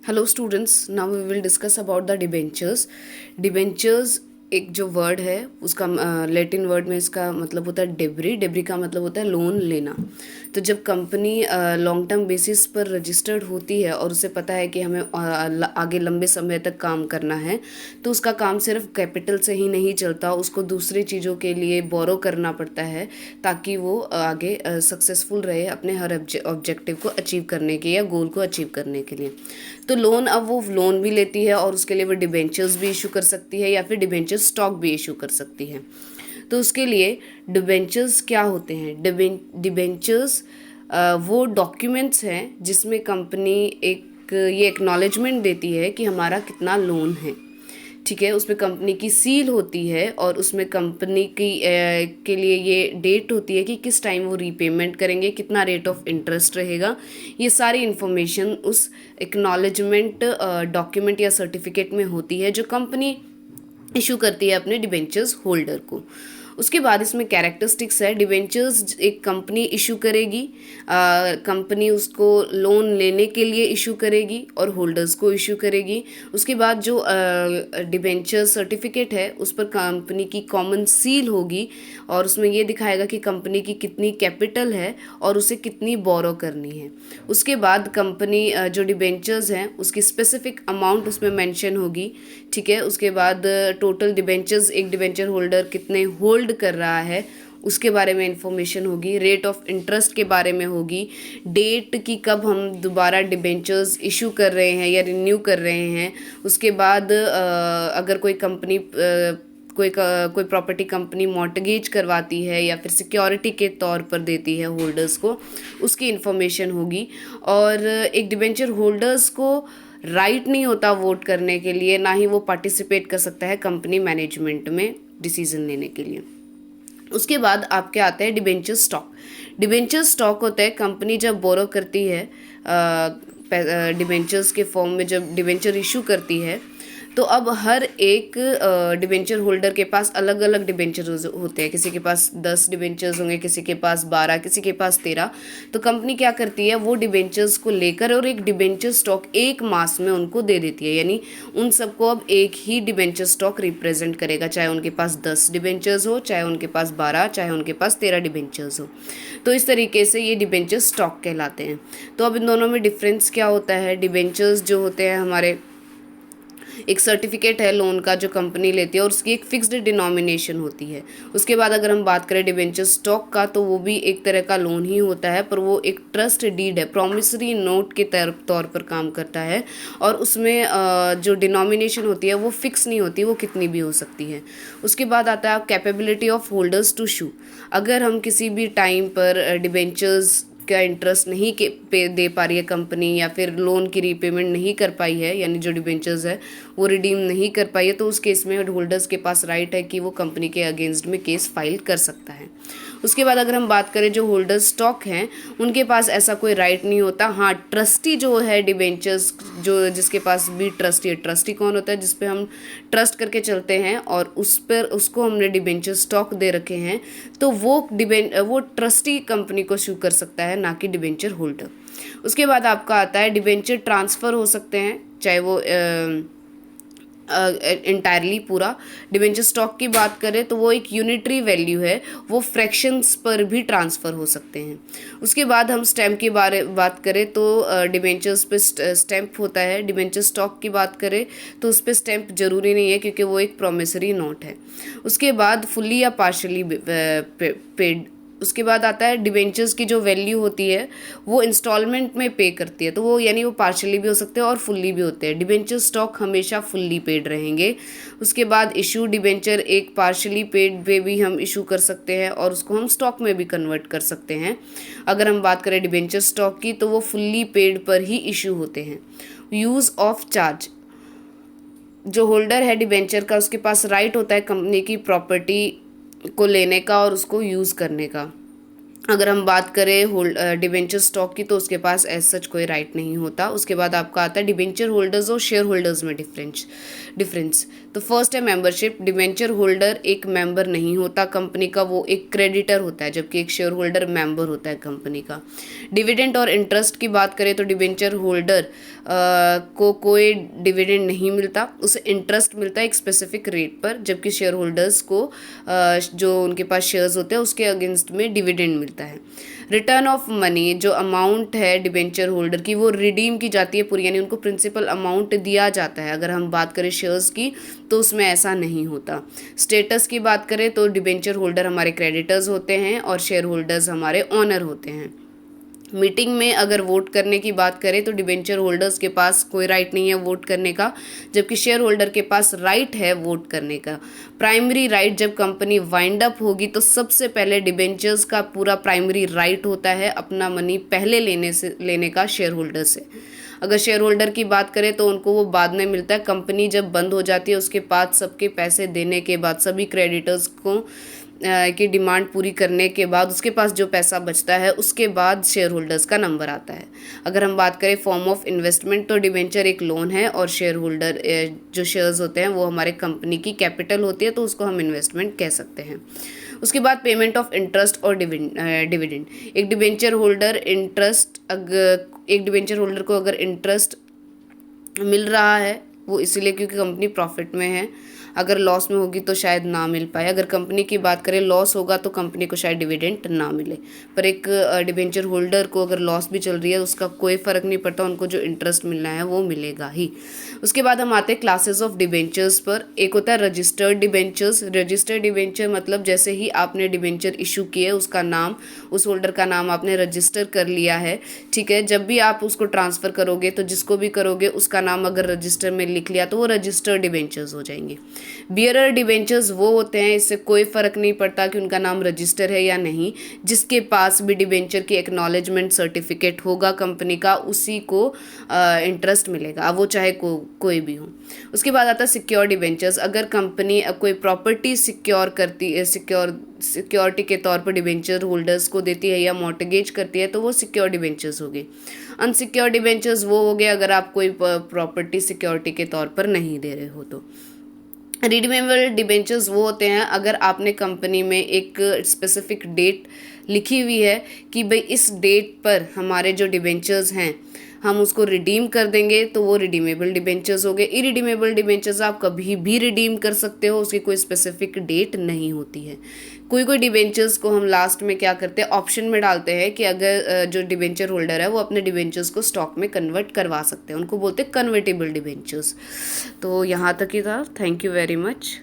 Hello students, now we will discuss about the debentures. Debentures एक जो word है उसका लैटिन वर्ड में इसका मतलब होता है डेब्री। डेब्री का मतलब होता है लोन लेना। तो जब कंपनी लॉन्ग टर्म बेसिस पर रजिस्टर्ड होती है और उसे पता है कि हमें आगे लंबे समय तक काम करना है, तो उसका काम सिर्फ कैपिटल से ही नहीं चलता, उसको दूसरी चीज़ों के लिए बोरो करना पड़ता है ताकि वो आगे सक्सेसफुल रहे अपने हर ऑब्जेक्टिव को अचीव करने के या गोल को अचीव करने के लिए। तो लोन, अब वो लोन भी लेती है और उसके लिए वो डिबेंचर्स भी इशू कर सकती है या फिर डिबेंचर स्टॉक भी इशू कर सकती है। तो उसके लिए डिबेंचर्स क्या होते हैं? डिबेंचर्स वो डॉक्यूमेंट्स हैं जिसमें कंपनी एक ये एक्नॉलेजमेंट देती है कि हमारा कितना लोन है। ठीक है, उसमें कंपनी की सील होती है और उसमें कंपनी की के लिए ये डेट होती है कि किस टाइम वो रीपेमेंट करेंगे, कितना रेट ऑफ इंटरेस्ट रहेगा। ये सारी इन्फॉर्मेशन उस एक्नॉलेजमेंट डॉक्यूमेंट या सर्टिफिकेट में होती है जो कंपनी इशू करती है अपने डिबेंचर्स होल्डर को। उसके बाद इसमें कैरेक्टरिस्टिक्स है। डिबेंचर्स एक कंपनी इशू करेगी, कंपनी उसको लोन लेने के लिए इशू करेगी और होल्डर्स को इशू करेगी। उसके बाद जो डिबेंचर सर्टिफिकेट है उस पर कंपनी की कॉमन सील होगी और उसमें ये दिखाएगा कि कंपनी की कितनी कैपिटल है और उसे कितनी बोरो करनी है। उसके बाद कंपनी जो डिबेंचर्स हैं उसकी स्पेसिफिक अमाउंट उसमें मेंशन होगी। ठीक है, उसके बाद टोटल डिबेंचर्स एक डिबेंचर होल्डर कितने होल्ड कर रहा है उसके बारे में इंफॉर्मेशन होगी। रेट ऑफ इंटरेस्ट के बारे में होगी। डेट की कब हम दोबारा डिबेंचर्स इशू कर रहे हैं या रिन्यू कर रहे हैं। उसके बाद अगर कोई कंपनी कोई प्रॉपर्टी कंपनी मॉर्टगेज करवाती है या फिर सिक्योरिटी के तौर पर देती है होल्डर्स को, उसकी इन्फॉर्मेशन होगी। और एक डिबेंचर होल्डर्स को राइट नहीं होता वोट करने के लिए, ना ही वो पार्टिसिपेट कर सकता है कंपनी मैनेजमेंट में डिसीजन लेने के लिए। उसके बाद आपके आते हैं डिबेंचर स्टॉक। डिबेंचर स्टॉक होता है कंपनी जब बोरो करती है डिबेंचर्स के फॉर्म में, जब डिबेंचर इशू करती है तो अब हर एक डिबेंचर होल्डर के पास अलग अलग डिबेंचर होते हैं। किसी के पास 10 डिबेंचर्स होंगे, किसी के पास 12, किसी के पास 13। तो कंपनी क्या करती है, वो डिबेंचर्स को लेकर और एक डिबेंचर स्टॉक एक मास में उनको दे देती है। यानी उन सबको अब एक ही डिबेंचर स्टॉक रिप्रेजेंट करेगा, चाहे उनके पास 10 डिबेंचर्स हो, चाहे उनके पास 12, चाहे उनके पास 13 डिबेंचर्स हो। तो इस तरीके से ये डिबेंचर स्टॉक कहलाते हैं। तो अब इन दोनों में डिफरेंस क्या होता है? डिबेंचर्स जो होते हैं हमारे, एक सर्टिफिकेट है लोन का जो कंपनी लेती है और उसकी एक फिक्स्ड डिनोमिनेशन होती है। उसके बाद अगर हम बात करें डिबेंचर स्टॉक का, तो वो भी एक तरह का लोन ही होता है, पर वो एक ट्रस्ट डीड है, प्रॉमिसरी नोट के तौर पर काम करता है। और उसमें जो डिनोमिनेशन होती है वो फिक्स नहीं होती, वो कितनी भी हो सकती है। उसके बाद आता है कैपेबिलिटी ऑफ होल्डर्स टू शू। अगर हम किसी भी टाइम पर डिबेंचर्स का इंटरेस्ट नहीं के पे दे पा रही है कंपनी, या फिर लोन की रीपेमेंट नहीं कर पाई है, यानी जो डिबेंचर्स है वो रिडीम नहीं कर पाई है, तो उस केस में होल्डर्स के पास राइट है कि वो कंपनी के अगेंस्ट में केस फाइल कर सकता है। उसके बाद अगर हम बात करें जो होल्डर स्टॉक हैं, उनके पास ऐसा कोई राइट नहीं होता। हाँ, ट्रस्टी जो है डिबेंचर्स, जो जिसके पास भी ट्रस्टी है। ट्रस्टी कौन होता है? जिस पे हम ट्रस्ट करके चलते हैं और उस पर उसको हमने डिबेंचर स्टॉक दे रखे हैं, तो वो ट्रस्टी कंपनी को शू कर सकता है, ना कि डिबेंचर होल्डर। उसके बाद आपका आता है डिबेंचर ट्रांसफ़र हो सकते हैं, चाहे वो इंटायरली पूरा। डिबेंचर स्टॉक की बात करें तो वो एक यूनिटरी वैल्यू है, वो फ्रैक्शंस पर भी ट्रांसफ़र हो सकते हैं। उसके बाद हम स्टैम्प की बात करें तो डिबेंचर्स पे स्टैम्प होता है। डिबेंचर स्टॉक की बात करें तो उस पर स्टैम्प जरूरी नहीं है क्योंकि वो एक प्रोमिसरी नोट है। उसके बाद फुल्ली या पार्शली पेड। उसके बाद आता है डिबेंचर्स की जो वैल्यू होती है वो इंस्टॉलमेंट में पे करती है, तो वो यानी वो पार्शली भी हो सकते हैं और फुल्ली भी होते हैं। डिबेंचर स्टॉक हमेशा फुल्ली पेड रहेंगे। उसके बाद इशू डिबेंचर एक पार्शली पेड पे भी हम इशू कर सकते हैं और उसको हम स्टॉक में भी कन्वर्ट कर सकते हैं। अगर हम बात करें डिबेंचर स्टॉक की तो वो फुल्ली पेड पर ही इशू होते हैं। यूज़ ऑफ चार्ज, जो होल्डर है डिबेंचर का, उसके पास राइट होता है कंपनी की प्रॉपर्टी को लेने का और उसको यूज़ करने का। अगर हम बात करें डिबेंचर स्टॉक की, तो उसके पास एज सच कोई राइट नहीं होता। उसके बाद आपका आता है डिबेंचर होल्डर्स और शेयर होल्डर्स में डिफरेंस। तो फर्स्ट है मेंबरशिप। डिबेंचर होल्डर एक मेंबर नहीं होता कंपनी का, वो एक क्रेडिटर होता है, जबकि एक शेयर होल्डर मेंबर होता है कंपनी का। डिविडेंड और इंटरेस्ट की बात करें तो डिबेंचर होल्डर को कोई डिविडेंड नहीं मिलता, उसे इंटरेस्ट मिलता है एक स्पेसिफिक रेट पर, जबकि शेयर होल्डर्स को जो उनके पास शेयर्स होते हैं उसके अगेंस्ट में डिविडेंड मिलता है। रिटर्न ऑफ मनी, जो अमाउंट है डिबेंचर होल्डर की वो रिडीम की जाती है पूरी, यानी उनको प्रिंसिपल अमाउंट दिया जाता है। अगर हम बात करें शेयर्स की तो उसमें ऐसा नहीं होता। स्टेटस की बात करें तो डिबेंचर होल्डर हमारे क्रेडिटर्स होते हैं और शेयर होल्डर्स हमारे ऑनर होते हैं। मीटिंग में अगर वोट करने की बात करें तो डिबेंचर होल्डर्स के पास कोई राइट नहीं है वोट करने का, जबकि शेयर होल्डर के पास राइट है वोट करने का। प्राइमरी राइट, जब कंपनी वाइंड अप होगी तो सबसे पहले डिबेंचर्स का पूरा प्राइमरी राइट होता है अपना मनी पहले लेने का शेयर होल्डर से। अगर शेयर होल्डर की बात करें तो उनको वो बाद में मिलता है। कंपनी जब बंद हो जाती है उसके बाद सबके पैसे देने के बाद, सभी क्रेडिटर्स को की डिमांड पूरी करने के बाद उसके पास जो पैसा बचता है उसके बाद शेयर होल्डर्स का नंबर आता है। अगर हम बात करें फॉर्म ऑफ इन्वेस्टमेंट, तो डिबेंचर एक लोन है और शेयर होल्डर जो शेयर्स होते हैं वो हमारे कंपनी की कैपिटल होती है, तो उसको हम इन्वेस्टमेंट कह सकते हैं। उसके बाद पेमेंट ऑफ इंटरेस्ट और डिविडेंड। एक डिबेंचर होल्डर को अगर इंटरेस्ट मिल रहा है वो इसीलिए क्योंकि कंपनी प्रॉफिट में है, अगर लॉस में होगी तो शायद ना मिल पाए। अगर कंपनी की बात करें लॉस होगा तो कंपनी को शायद डिविडेंड ना मिले, पर एक डिबेंचर होल्डर को अगर लॉस भी चल रही है उसका कोई फ़र्क नहीं पड़ता, उनको जो इंटरेस्ट मिलना है वो मिलेगा ही। उसके बाद हम आते हैं क्लासेस ऑफ डिबेंचर्स पर। एक होता है रजिस्टर्ड डिबेंचर्स। रजिस्टर्ड डिबेंचर मतलब जैसे ही आपने डिबेंचर इशू किए उसका नाम, उस होल्डर का नाम आपने रजिस्टर कर लिया है, ठीक है। जब भी आप उसको ट्रांसफ़र करोगे तो जिसको भी करोगे उसका नाम अगर रजिस्टर में लिख लिया तो वो रजिस्टर्ड डिबेंचर्स हो जाएंगे। बियरर डिबेंचर्स वो होते हैं, इससे कोई फ़र्क नहीं पड़ता कि उनका नाम रजिस्टर है या नहीं, जिसके पास भी डिबेंचर की एक्नॉलेजमेंट सर्टिफिकेट होगा कंपनी का उसी को इंटरेस्ट मिलेगा, वो चाहे कोई भी हो। उसके बाद आता है सिक्योर डिबेंचर्स। अगर कंपनी कोई प्रॉपर्टी सिक्योर करती है, सिक्योरिटी के तौर पर डिबेंचर होल्डर्स को देती है या मॉर्टगेज करती है तो वो सिक्योर डिबेंचर्स हो गए। अनसिक्योर डिबेंचर्स वो हो गए अगर आप कोई प्रॉपर्टी सिक्योरिटी के तौर पर नहीं दे रहे हो तो। रिडीमेबल डिबेंचर्स वो होते हैं अगर आपने कंपनी में एक स्पेसिफिक डेट लिखी हुई है कि भाई इस डेट पर हमारे जो डिबेंचर्स हैं हम उसको रिडीम कर देंगे, तो वो रिडीमेबल डिबेंचर्स हो गए। इरिडीमेबल डिबेंचर्स आप कभी भी रिडीम कर सकते हो, उसकी कोई स्पेसिफिक डेट नहीं होती है। कोई डिबेंचर्स को हम लास्ट में क्या करते हैं, ऑप्शन में डालते हैं कि अगर जो डिबेंचर होल्डर है वो अपने डिबेंचर्स को स्टॉक में कन्वर्ट करवा सकते हैं, उनको बोलते हैं कन्वर्टेबल डिबेंचर्स। तो यहाँ तक ही था। Thank you very much.